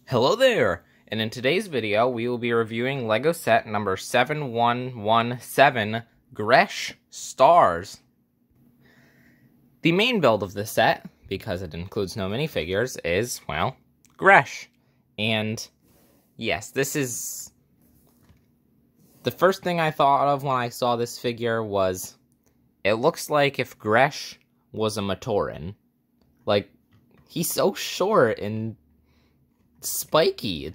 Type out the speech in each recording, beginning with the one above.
Hello there! And in today's video, we will be reviewing LEGO set number 7117, Gresh Stars. The main build of this set, because it includes no minifigures, is, well, Gresh. And yes, this is... the first thing I thought of when I saw this figure was, it looks like if Gresh was a Matoran. Like, he's so short and spiky.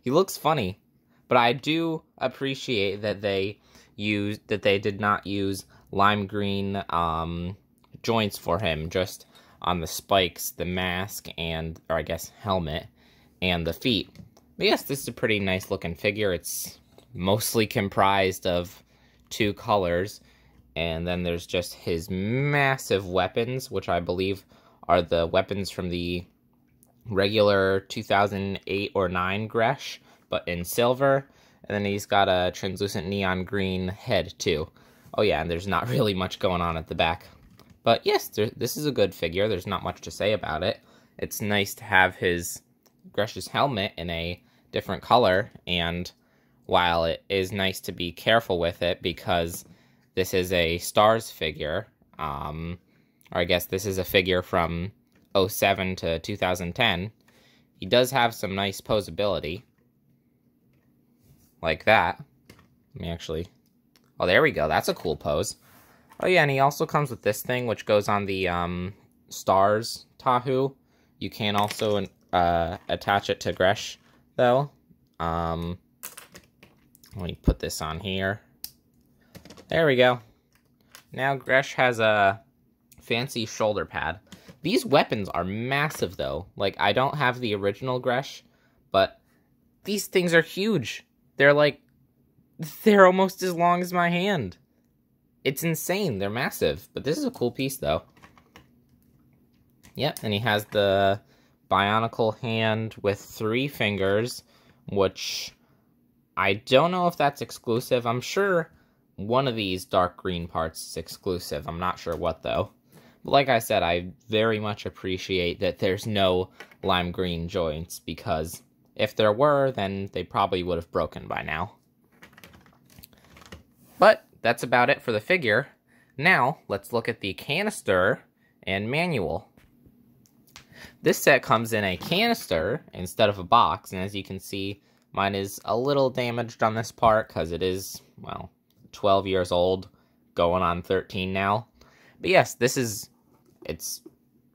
He looks funny, but I do appreciate that they did not use lime green joints for him, just on the spikes, the mask, or I guess helmet, and the feet. But yes, this is a pretty nice looking figure. It's mostly comprised of two colors, and then there's just his massive weapons, which I believe are the weapons from the regular 2008 or 9 Gresh, but in silver. And then he's got a translucent neon green head too. Oh yeah, and there's not really much going on at the back. But yes, this is a good figure. There's not much to say about it. It's nice to have his Gresh's helmet in a different color, and while it is nice to be careful with it because this is a Stars figure, or I guess this is a figure from 2007 to 2010, he does have some nice posability. Like that. Let me actually... oh, there we go. That's a cool pose. Oh yeah, and he also comes with this thing, which goes on the Stars Tahu. You can also attach it to Gresh, though. Let me put this on here. There we go. Now Gresh has a fancy shoulder pad. These weapons are massive, though. Like, I don't have the original Gresh, but these things are huge. They're almost as long as my hand. It's insane. They're massive. But this is a cool piece, though. Yep, and he has the Bionicle hand with 3 fingers, which I don't know if that's exclusive. I'm sure one of these dark green parts is exclusive. I'm not sure what, though. But like I said, I very much appreciate that there's no lime green joints, because if there were, then they probably would have broken by now. But that's about it for the figure. Now, let's look at the canister and manual. This set comes in a canister instead of a box, and as you can see, mine is a little damaged on this part because it is, well, 12 years old, going on 13 now. But yes, it's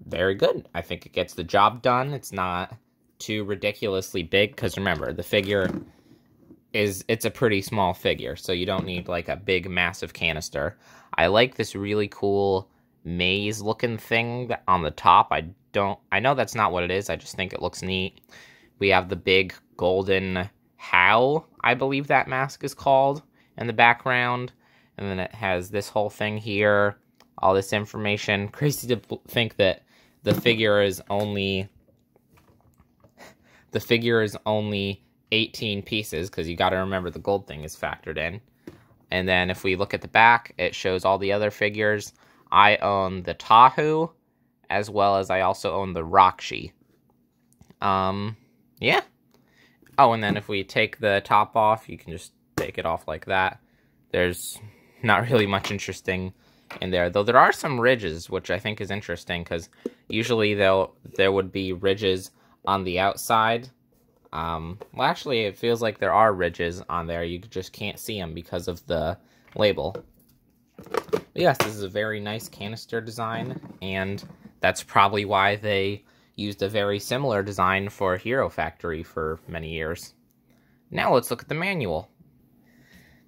very good. I think it gets the job done. It's not too ridiculously big, because remember, the figure it's a pretty small figure, so you don't need like a big massive canister. I like this really cool maze looking thing on the top. I know that's not what it is, I just think it looks neat. We have the big golden How, I believe that mask is called, in the background, and then it has this whole thing here, all this information. Crazy to think that the figure is only 18 pieces, because you got to remember the gold thing is factored in. And then if we look at the back, it shows all the other figures. I own the Tahu, as well as I also own the Rakshi. Yeah. Oh, and then if we take the top off, you can just take it off like that. There's not really much interesting in there, though there are some ridges, which I think is interesting, because usually there would be ridges on the outside. Well, actually, it feels like there are ridges on there. You just can't see them because of the label. But yes, this is a very nice canister design, and that's probably why they used a very similar design for Hero Factory for many years. Now let's look at the manual.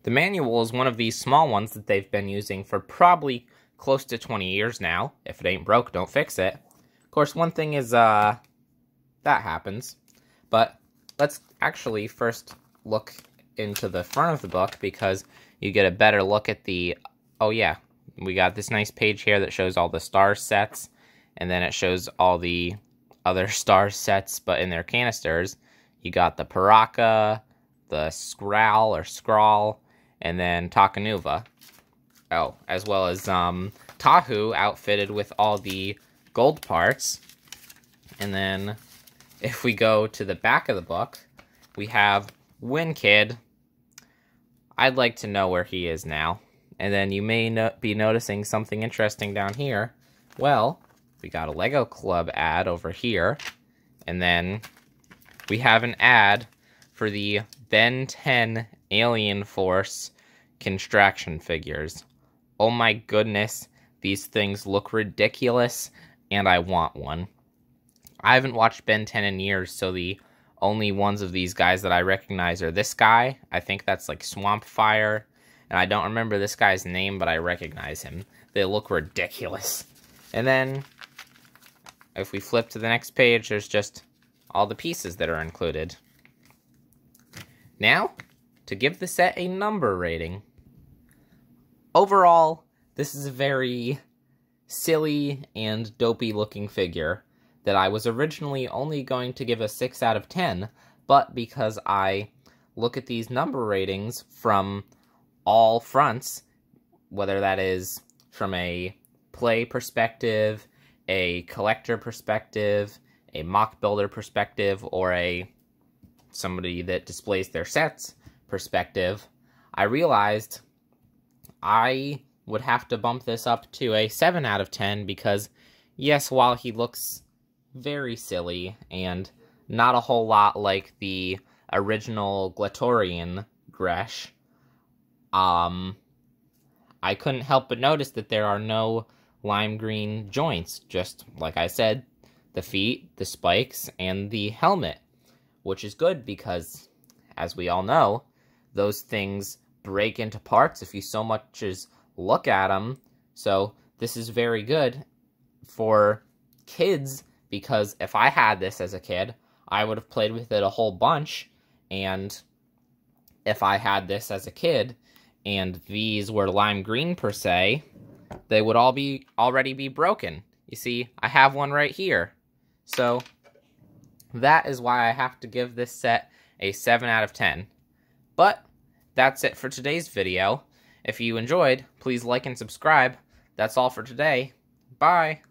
The manual is one of these small ones that they've been using for probably close to 20 years now. If it ain't broke, don't fix it. Of course, one thing is, that happens. But let's actually first look into the front of the book, because you get a better look at the... oh yeah, we got this nice page here that shows all the Stars sets, and then it shows all the other Stars sets, but in their canisters. You got the Paraka, the Skrull, and then Takanuva. Oh, as well as Tahu outfitted with all the gold parts. And then if we go to the back of the book, we have WinKid. I'd like to know where he is now. And then you may be noticing something interesting down here. Well, we got a Lego Club ad over here. And then we have an ad for the Ben 10 Alien Force construction figures. Oh my goodness, these things look ridiculous, and I want one. I haven't watched Ben 10 in years, so the only ones of these guys that I recognize are this guy. I think that's like Swamp Fire. And I don't remember this guy's name, but I recognize him. They look ridiculous. And then, if we flip to the next page, there's just all the pieces that are included. Now, to give the set a number rating. Overall, this is a very silly and dopey looking figure that I was originally only going to give a 6 out of 10, but because I look at these number ratings from all fronts, whether that is from a play perspective, a collector perspective, a mock builder perspective, or somebody that displays their sets perspective, I realized I would have to bump this up to a 7 out of 10 because, yes, while he looks very silly and not a whole lot like the original Glatorian Gresh, I couldn't help but notice that there are no lime green joints, just, like I said, the feet, the spikes, and the helmet, which is good because, as we all know, those things break into parts if you so much as look at them. So this is very good for kids, because if I had this as a kid, I would have played with it a whole bunch, and if I had this as a kid, and these were lime green per se, they would all already be broken. You see, I have one right here. So that is why I have to give this set a 7 out of 10. But that's it for today's video. If you enjoyed, please like and subscribe. That's all for today. Bye!